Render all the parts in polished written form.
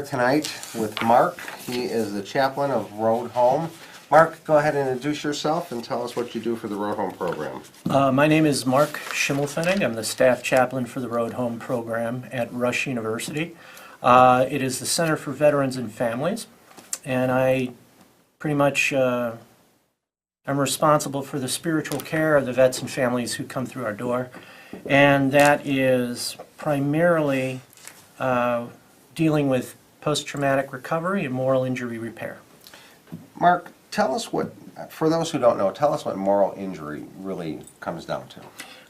tonight with Mark. He is the chaplain of Road Home. Mark, go ahead and introduce yourself and tell us what you do for the Road Home program. My name is Mark Schimmelfennig. I'm the staff chaplain for the Road Home program at Rush University. It is the Center for Veterans and Families, and I pretty much am responsible for the spiritual care of the vets and families who come through our door, and that is primarily dealing with post-traumatic recovery and moral injury repair. Mark, tell us what, for those who don't know, tell us what moral injury really comes down to.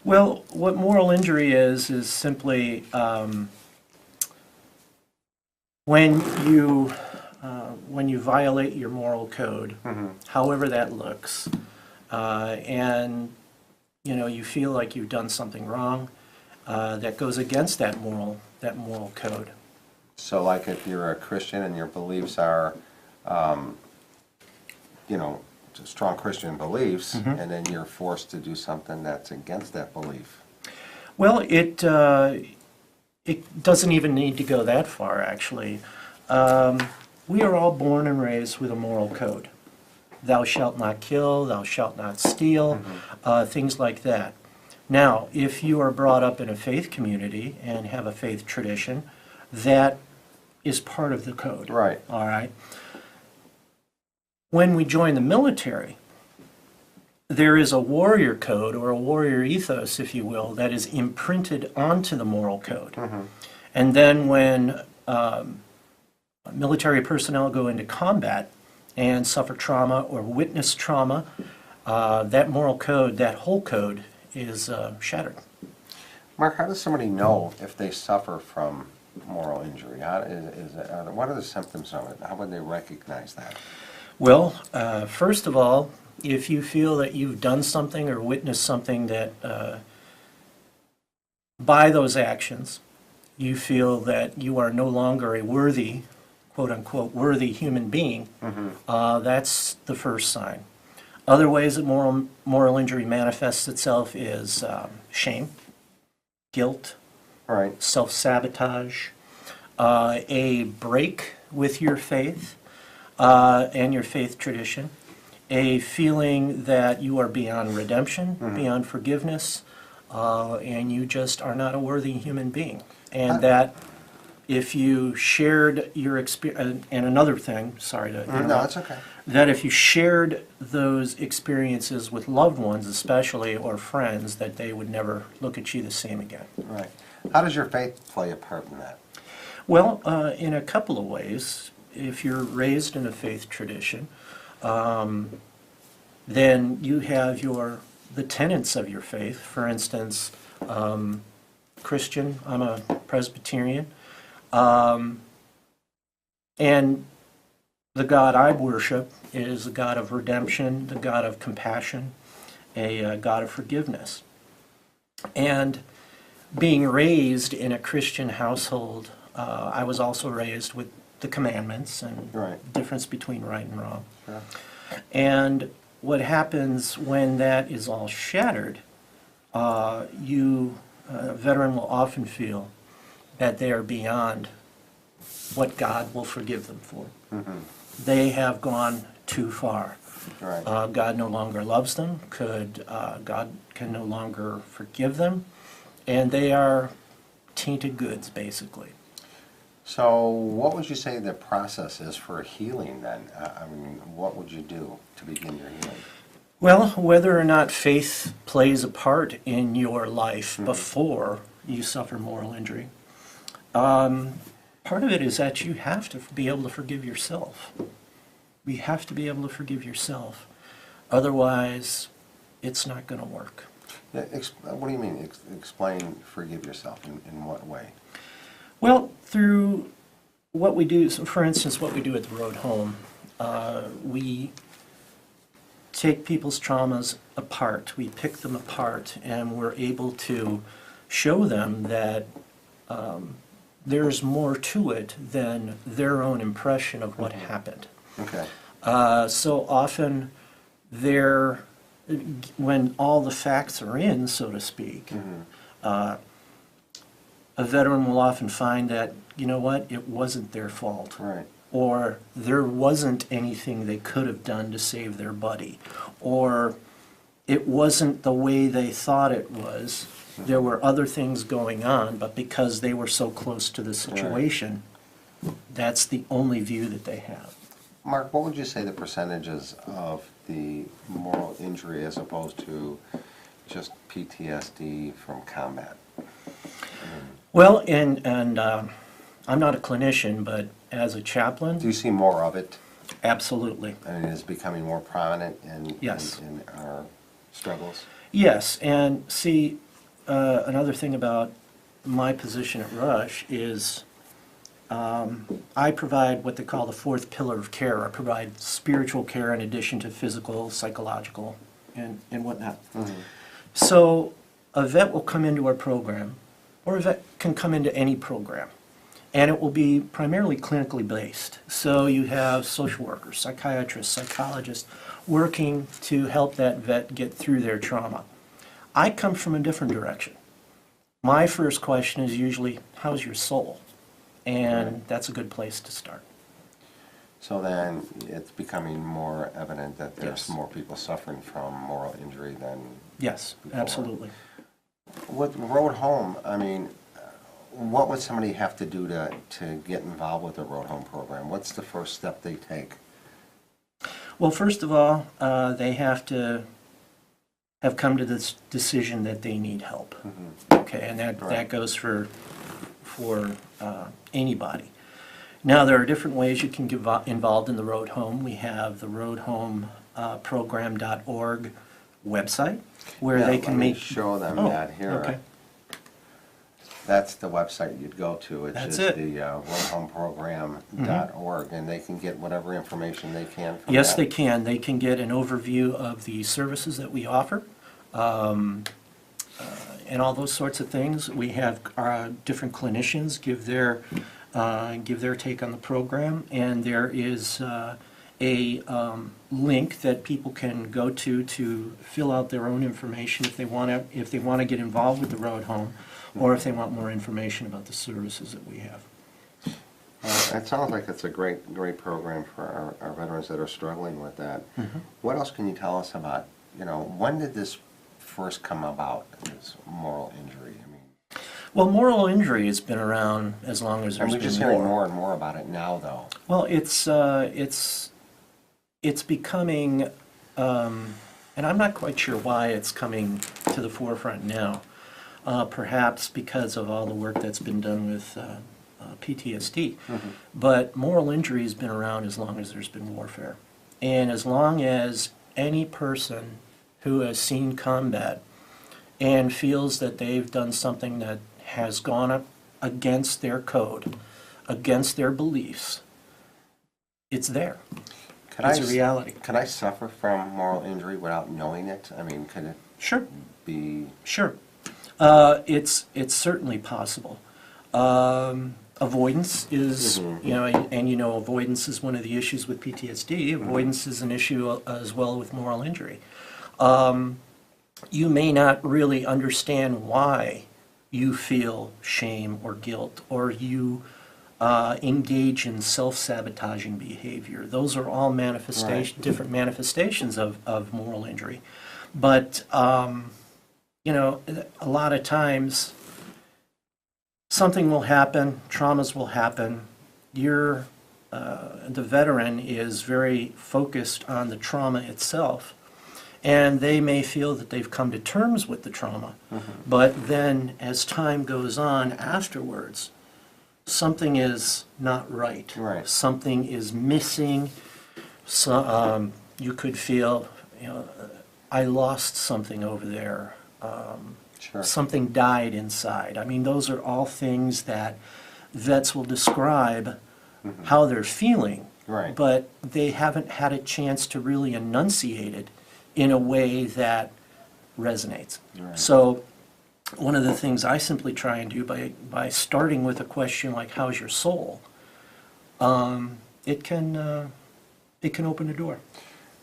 Well, what moral injury is simply when you violate your moral code, however that looks, and you feel like you've done something wrong that goes against that moral code. So like if you're a Christian and your beliefs are, strong Christian beliefs, and then you're forced to do something that's against that belief. Well, it doesn't even need to go that far, actually. We are all born and raised with a moral code. Thou shalt not kill, thou shalt not steal, things like that. Now, if you are brought up in a faith community and have a faith tradition, that is part of the code. Right. All right. When we join the military, there is a warrior code or a warrior ethos, if you will, that is imprinted onto the moral code. And then when military personnel go into combat and suffer trauma or witness trauma, that moral code, that whole code, is shattered. Mark, how does somebody know if they suffer from moral injury? What are the symptoms of it? How would they recognize that? Well, first of all, if you feel that you've done something or witnessed something that, by those actions, you feel that you are no longer a worthy, quote-unquote, worthy human being, that's the first sign. Other ways that moral injury manifests itself is shame, guilt, Right. self-sabotage, a break with your faith and your faith tradition, a feeling that you are beyond redemption, beyond forgiveness, and you just are not a worthy human being. And that if you shared your experience, and another thing, sorry to interrupt, No, it's okay. that if you shared those experiences with loved ones especially, or friends, that they would never look at you the same again. Right. How does your faith play a part in that? Well, in a couple of ways. If you're raised in a faith tradition, then you have the tenets of your faith. For instance, Christian, I'm a Presbyterian, and the God I worship is the God of redemption, the God of compassion, a God of forgiveness. And being raised in a Christian household, I was also raised with the commandments and the difference between right and wrong. Yeah. And what happens when that is all shattered, a veteran will often feel that they are beyond what God will forgive them for. They have gone too far. Right. God no longer loves them, God can no longer forgive them, and they are tainted goods, basically. So what would you say the process is for healing then? What would you do to begin your healing? Well, whether or not faith plays a part in your life before you suffer moral injury, part of it is that you have to be able to forgive yourself. You have to be able to forgive yourself. Otherwise, it's not going to work. Yeah, what do you mean? Explain forgive yourself in what way? Well, through what we do, so for instance, what we do at the Road Home, we take people's traumas apart, we pick them apart, and we're able to show them that there's more to it than their own impression of what happened. Okay. So often, when all the facts are in, so to speak, a veteran will often find that, you know what, it wasn't their fault. Right. Or there wasn't anything they could have done to save their buddy. Or it wasn't the way they thought it was. There were other things going on, but because they were so close to the situation, that's the only view that they have. Mark, what would you say the percentages of the moral injury as opposed to just PTSD from combat? Well, and I'm not a clinician, but as a chaplain, Do you see more of it? absolutely. I mean, is it becoming more prominent Yes. in our struggles? Yes, and see, another thing about my position at Rush is I provide what they call the fourth pillar of care. I provide spiritual care in addition to physical, psychological, and whatnot. So a vet will come into our program, or a vet can come into any program, and it will be primarily clinically based. So you have social workers, psychiatrists, psychologists working to help that vet get through their trauma. I come from a different direction. My first question is usually, how's your soul? And that's a good place to start. So then it's becoming more evident that there's Yes. more people suffering from moral injury than Yes, before. absolutely. With Road Home, I mean, what would somebody have to do to get involved with the Road Home program? What's the first step they take? Well, first of all, they have to have come to this decision that they need help. Okay, and that Right. goes for anybody. Now, there are different ways you can get involved in the Road Home. We have the roadhomeprogram.org website where Yeah, they can let me make. show them Oh, that here. okay. That's the website you'd go to. It's That's just it. the roadhomeprogram.org, and they can get whatever information they can from Yes, that. they can. They can get an overview of the services that we offer, and all those sorts of things. We have different clinicians give their take on the program, and there is a link that people can go to fill out their own information if they want to get involved with the Road Home, or if they want more information about the services that we have. It sounds like it's a great program for our veterans that are struggling with that. What else can you tell us about, when did this first come about, this moral injury? I mean, Well, moral injury has been around as long as and there's we're just been hearing war. more and more about it now, though. Well, it's becoming, and I'm not quite sure why it's coming to the forefront now. Perhaps because of all the work that's been done with PTSD. But moral injury has been around as long as there's been warfare. And as long as any person who has seen combat and feels that they've done something that has gone up against their code, against their beliefs, it's there. It's a reality. Can I suffer from moral injury without knowing it? I mean, could it Sure, be? sure. It's certainly possible. Avoidance is, avoidance is one of the issues with PTSD. Avoidance is an issue as well with moral injury. You may not really understand why you feel shame or guilt, or you engage in self-sabotaging behavior. Those are all different manifestations of moral injury. But a lot of times something will happen, traumas will happen. The veteran is very focused on the trauma itself, and they may feel that they've come to terms with the trauma. But then as time goes on afterwards, something is not right. Right. Something is missing. So, you could feel, I lost something over there. Sure. Something died inside. I mean, those are all things that vets will describe how they're feeling, Right. but they haven't had a chance to really enunciate it in a way that resonates. Right. So one of the things I simply try and do by starting with a question like, how's your soul? It can open a door.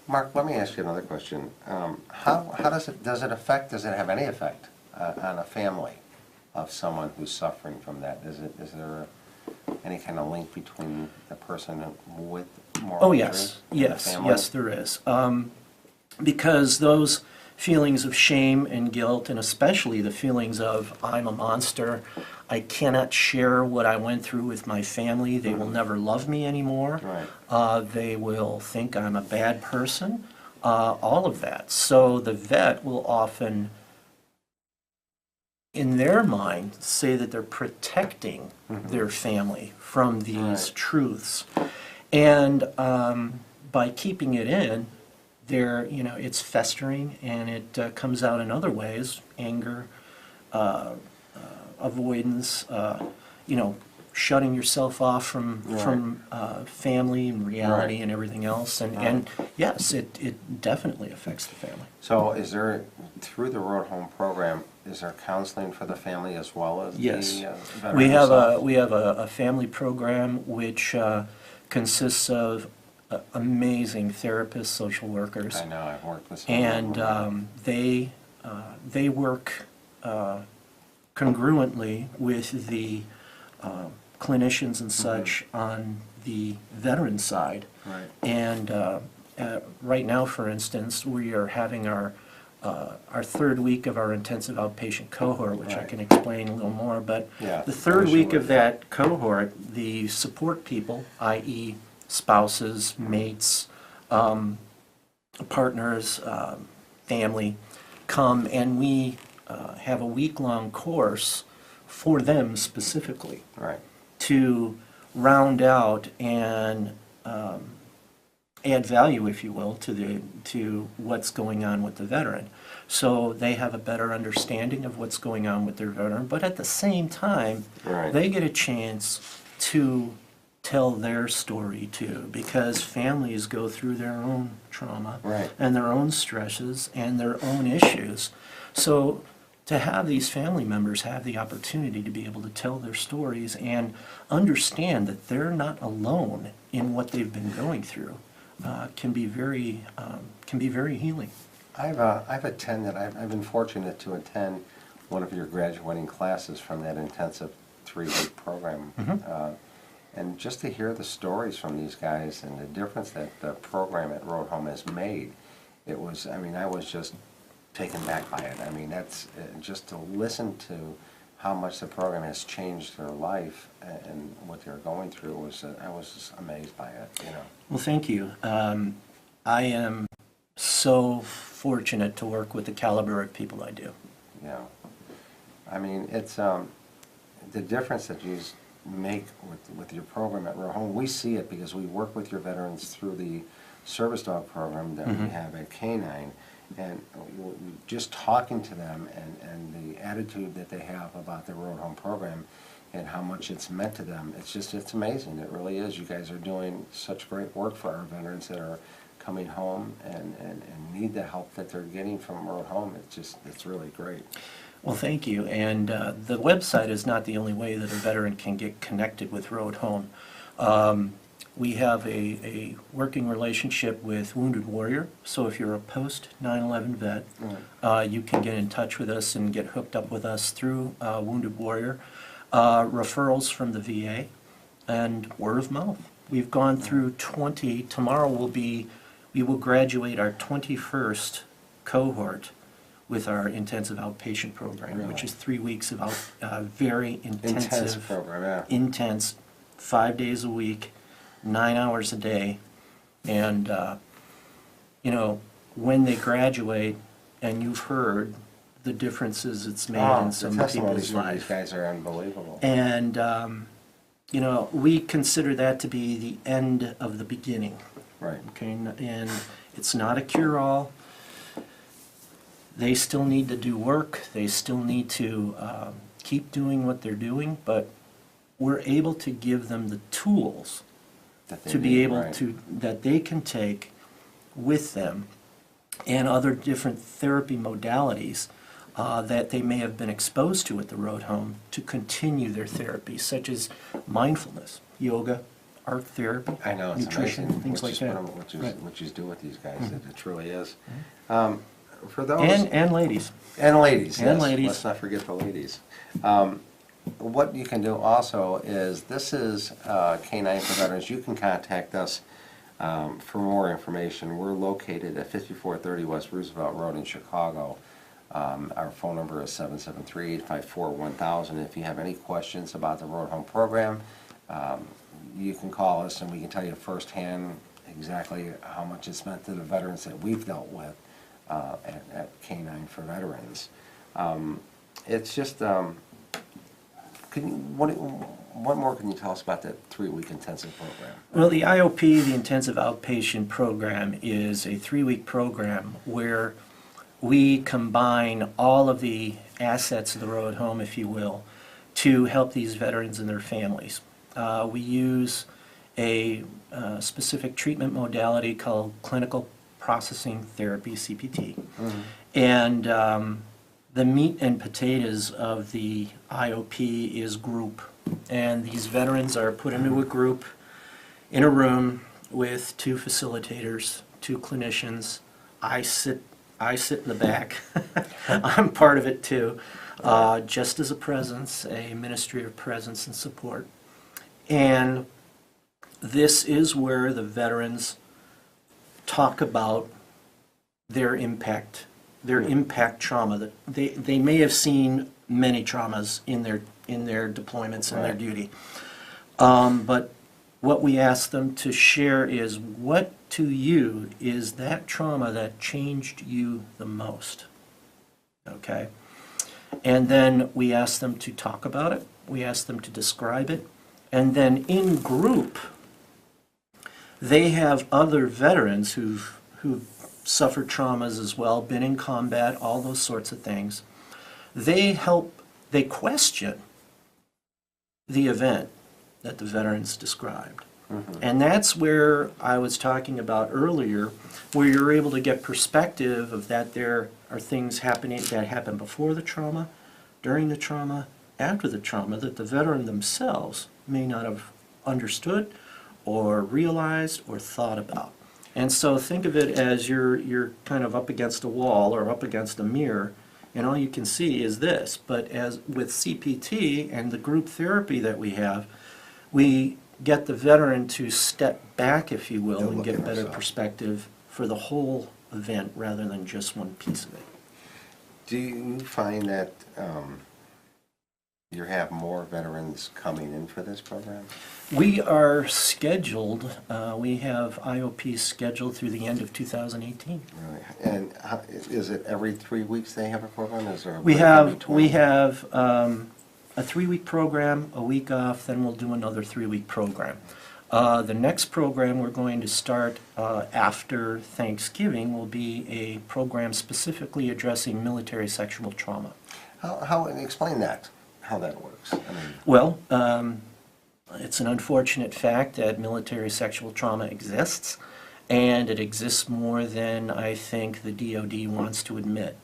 Mark, let me ask you another question. How does it have any effect on a family of someone who's suffering from that? Is there any kind of link between the person with moral Oh, injury yes, and the yes, family? yes, there is. Because those feelings of shame and guilt, and especially the feelings of I'm a monster, I cannot share what I went through with my family, they will never love me anymore. Right. They will think I'm a bad person, all of that. So the vet will often, in their mind, say that they're protecting their family from these Right. truths. And by keeping it in, it's festering, and it comes out in other ways: anger, avoidance, shutting yourself off from family and reality Right. and everything else. And yes, it definitely affects the family. So is there, through the Road Home program, is there counseling for the family as well as Yes. the veteran We have himself? a family program which consists of amazing therapists, social workers. I know, I've worked with some. And they work congruently with the clinicians and such on the veteran side. Right. And right now, for instance, we are having our third week of our intensive outpatient cohort, which I Right. can explain a little more. But Yeah, the third I week sure of that cohort, the support people, i.e. spouses, mates, partners, family, come, and we have a week-long course for them specifically Right. to round out and add value, if you will, to what's going on with the veteran. So they have a better understanding of what's going on with their veteran, but at the same time, Right. they get a chance to tell their story too, because families go through their own trauma Right. and their own stresses and their own issues. So to have these family members have the opportunity to be able to tell their stories and understand that they're not alone in what they've been going through can be very healing. I've attended, I've been fortunate to attend one of your graduating classes from that intensive 3-week program. And just to hear the stories from these guys and the difference that the program at Road Home has made, I was just taken back by it. I mean, that's, just to listen to how much the program has changed their life and what they're going through I was just amazed by it, you know. Well, thank you. I am so fortunate to work with the caliber of people I do. You know, I mean, it's the difference that you make with your program at Road Home. We see it because we work with your veterans through the service dog program that we have at K9, and just talking to them and the attitude that they have about the Road Home program and how much it's meant to them. It's amazing. It really is. You guys are doing such great work for our veterans that are coming home and need the help that they're getting from Road Home. It's really great. Well, thank you. And the website is not the only way that a veteran can get connected with Road Home. We have a working relationship with Wounded Warrior, so if you're a post 9/11 vet, you can get in touch with us and get hooked up with us through Wounded Warrior. Referrals from the VA and word of mouth. We've gone through 20. Tomorrow we will graduate our 21st cohort with our intensive outpatient program, Really? which is 3 weeks of very Intense intensive, program, yeah. intense, 5 days a week, 9 hours a day. And, when they graduate, and you've heard the differences it's made in The some testimonies people's from these life. guys are unbelievable. And, we consider that to be the end of the beginning. Right. Okay, and it's not a cure-all. They still need to do work, they still need to keep doing what they're doing, but we're able to give them the tools That they to be need, able right. to, that they can take with them, and other different therapy modalities that they may have been exposed to at the Road Home to continue their therapy, such as mindfulness, yoga, art therapy, I know, it's nutrition, amazing things what like you that. put 'em- what you Right. what you do with these guys. It truly is. for those. And ladies. And ladies, And yes. ladies. Let's not forget the ladies. What you can do also is, this is K-9 for Veterans. You can contact us for more information. We're located at 5430 West Roosevelt Road in Chicago. Our phone number is 773-854-1000. If you have any questions about the Road Home program, you can call us and we can tell you firsthand exactly how much it's meant to the veterans that we've dealt with at K-9 for Veterans. It's just, what more can you tell us about that 3-week intensive program? Well, the IOP, the Intensive Outpatient Program, is a 3-week program where we combine all of the assets of the road home, if you will, to help these veterans and their families. We use a specific treatment modality called clinical processing therapy, CPT. Mm-hmm. And the meat and potatoes of the IOP is group. And these veterans are put into a group in a room with 2 facilitators, 2 clinicians. I sit in the back. I'm part of it too, just as a presence, a ministry of presence and support. And this is where the veterans talk about their impact trauma. That they may have seen many traumas in their deployments and their duty. But what we ask them to share is, what to you is that trauma that changed you the most? Okay? And then we ask them to talk about it. We ask them to describe it. And then in group, they have other veterans who've suffered traumas as well, been in combat, all those sorts of things. They question the event that the veterans described. Mm-hmm. And that's where I was talking about earlier, where you're able to get perspective of that there are things happening that happened before the trauma, during the trauma, after the trauma, that the veteran themselves may not have understood or realized or thought about. And so think of it as you're kind of up against a wall or up against a mirror, and all you can see is this. But as with CPT and the group therapy that we have, we get the veteran to step back, if you will, and get better perspective for the whole event rather than just one piece of it. Do you find that you have more veterans coming in for this program? We are scheduled, we have IOP scheduled through the end of 2018. Really? And is it every 3 weeks they have a program? Is there a We break in between? have a 3-week program, a week off, then we'll do another 3-week program. The next program we're going to start after Thanksgiving will be a program specifically addressing military sexual trauma. Explain that, how that works. I mean, Well, it's an unfortunate fact that military sexual trauma exists, and it exists more than I think the DoD wants to admit.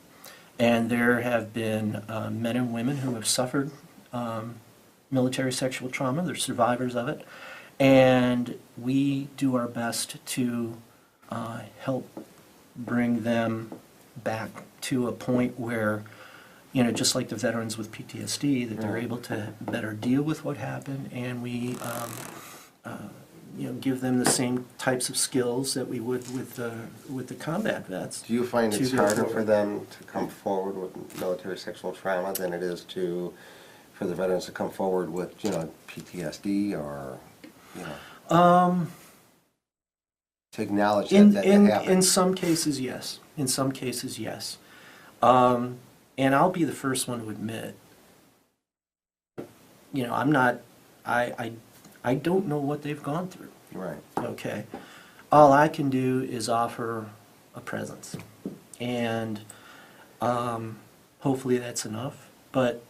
And there have been men and women who have suffered military sexual trauma. They're survivors of it. And we do our best to help bring them back to a point where, you know, just like the veterans with PTSD, that they're able to better deal with what happened, and we give them the same types of skills that we would with the combat vets. do you find it's to go harder for forward. them to come forward with military sexual trauma than it is for the veterans to come forward with, PTSD or, to acknowledge that happened? In some cases, yes. In some cases, yes. And I'll be the first one to admit, I'm not, I don't know what they've gone through. Right. Okay. All I can do is offer a presence. And hopefully that's enough. But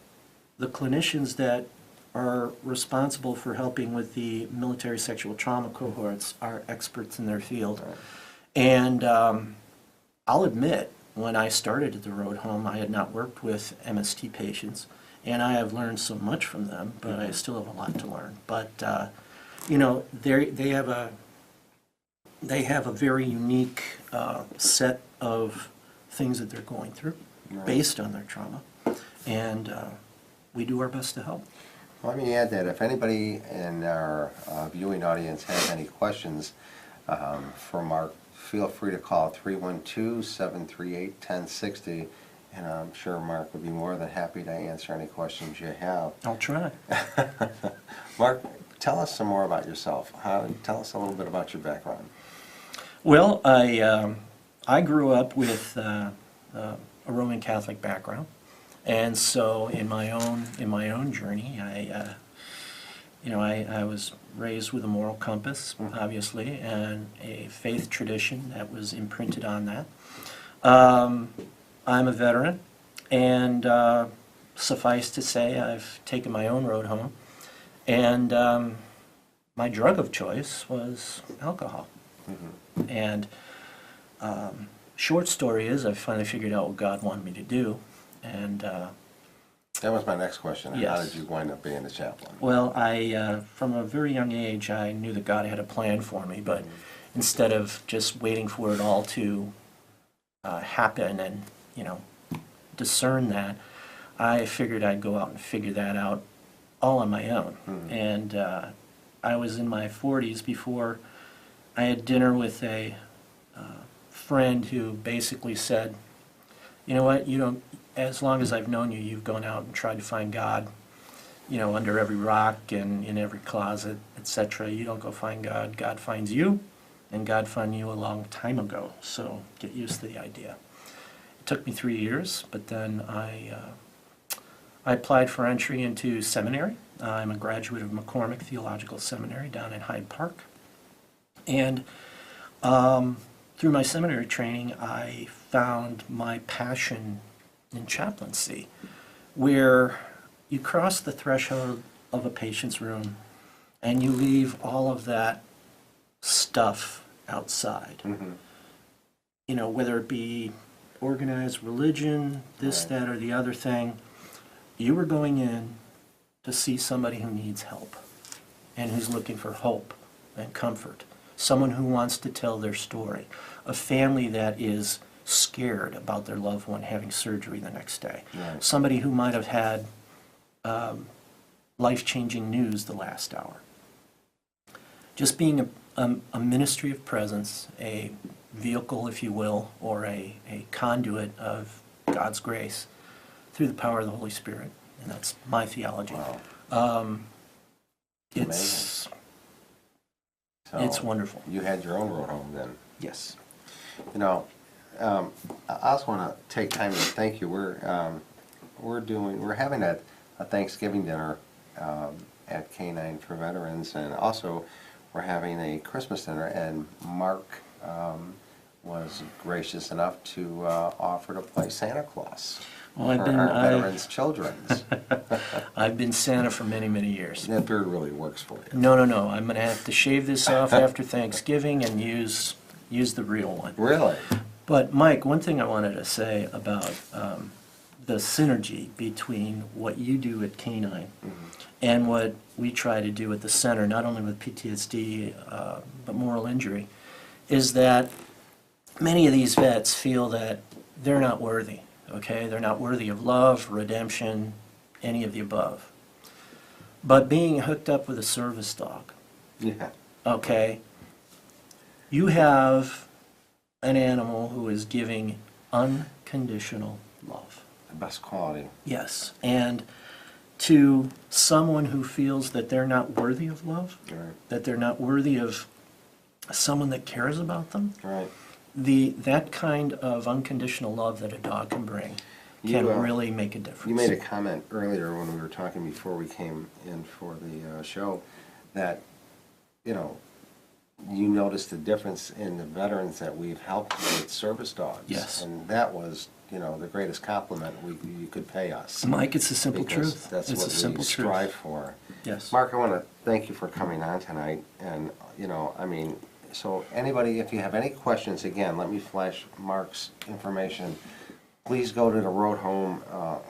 the clinicians that are responsible for helping with the military sexual trauma cohorts are experts in their field. Right. And I'll admit, when I started at the Road Home, I had not worked with MST patients, and I have learned so much from them, but I still have a lot to learn. But they have a very unique set of things that they're going through Right. based on their trauma, and we do our best to help. Let me add that if anybody in our viewing audience has any questions for Mark, feel free to call 312-738-1060, and I'm sure Mark would be more than happy to answer any questions you have. I'll try. Mark, tell us some more about yourself. Tell us a little bit about your background. Well, I grew up with a Roman Catholic background, and so in my own journey, I was raised with a moral compass, obviously, and a faith tradition that was imprinted on that. I'm a veteran, and suffice to say, I've taken my own road home, and my drug of choice was alcohol. And short story is, I finally figured out what God wanted me to do, and That was my next question. How Yes. did you wind up being a chaplain? well, from a very young age, I knew that God had a plan for me, but instead of just waiting for it all to happen and, discern that, I figured I'd go out and figure that out all on my own. And I was in my 40s before I had dinner with a friend who basically said, you know what, as long as I've known you, you've gone out and tried to find God, under every rock and in every closet, etc. You don't go find God, God finds you, and God found you a long time ago, so get used to the idea. It took me 3 years, but then I applied for entry into seminary. I'm a graduate of McCormick Theological Seminary down in Hyde Park. And through my seminary training, I found my passion in chaplaincy, where you cross the threshold of a patient's room and you leave all of that stuff outside. Whether it be organized religion, this, Right. that, or the other thing, you were going in to see somebody who needs help and who's looking for hope and comfort. Someone who wants to tell their story. A family that is scared about their loved one having surgery the next day. Right. Somebody who might have had life-changing news the last hour. Just being a ministry of presence, a vehicle, if you will, or a conduit of God's grace through the power of the Holy Spirit. And that's my theology. Wow. It's So it's wonderful. you had your own road home then. Yes. I also want to take time to thank you. We're having a Thanksgiving dinner at K9 for Veterans, and also we're having a Christmas dinner. And Mark was gracious enough to offer to play Santa Claus Well, for our veterans' children's. I've been Santa for many, many years. That beard really works for you. No. I'm going to have to shave this off after Thanksgiving and use the real one. Really? But Mike, one thing I wanted to say about the synergy between what you do at K9 and what we try to do at the center, not only with PTSD but moral injury, is that many of these vets feel that they're not worthy. Okay, they're not worthy of love, redemption, any of the above. But being hooked up with a service dog, Yeah. okay, you have an animal who is giving unconditional love. The best quality. Yes, and to someone who feels that they're not worthy of love, Right. that they're not worthy of someone that cares about them, Right. that kind of unconditional love that a dog can bring can You, really make a difference. You made a comment earlier when we were talking before we came in for the show that, you noticed the difference in the veterans that we've helped with service dogs. Yes. And that was, the greatest compliment you could pay us. Mike, it's a simple Because truth. that's It's what a simple we truth. strive for. Yes. Mark, I want to thank you for coming on tonight. And, so anybody, if you have any questions, again, let me flash Mark's information. Please go to the Road Home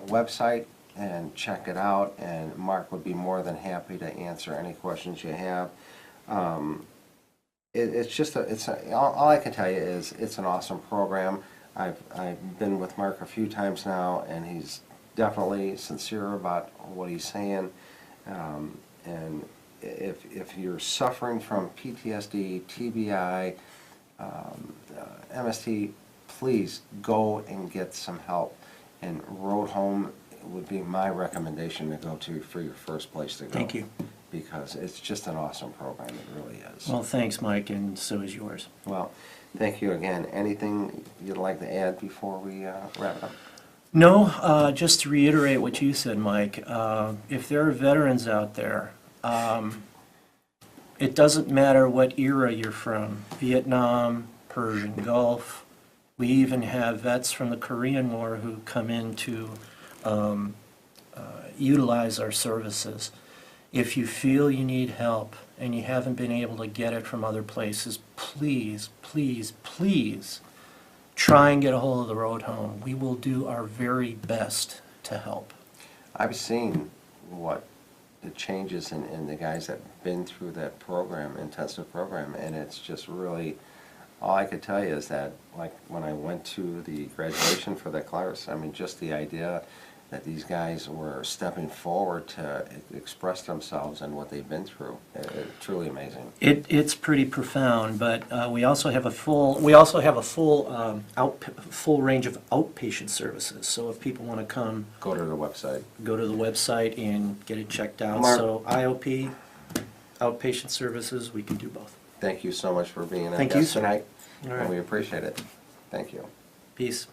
website and check it out, and Mark would be more than happy to answer any questions you have. All I can tell you is it's an awesome program. I've been with Mark a few times now, and he's definitely sincere about what he's saying. And if you're suffering from PTSD, TBI, MST, please go and get some help. And Road Home would be my recommendation to go to for your first place to go. Thank you. Because it's just an awesome program, it really is. Well, thanks, Mike, and so is yours. Well, thank you again. Anything you'd like to add before we wrap it up? No, just to reiterate what you said, Mike, if there are veterans out there, it doesn't matter what era you're from, Vietnam, Persian Gulf. We even have vets from the Korean War who come in to utilize our services. If you feel you need help and you haven't been able to get it from other places, please, please, please try and get a hold of the Road Home. We will do our very best to help. I've seen what the changes in the guys that have been through that program, intensive program, and it's just really, all I could tell you is that, like, when I went to the graduation for the class, I mean, just the idea that these guys were stepping forward to express themselves and what they've been through, it's truly amazing. It's pretty profound, but we also have a full full range of outpatient services. So if people want to come, Go to the website. go to the website and get it checked out. Mark. So IOP, outpatient services, we can do both. Thank you so much for being our Thank you, guest sir. tonight, All and right. we appreciate it. Thank you. Peace.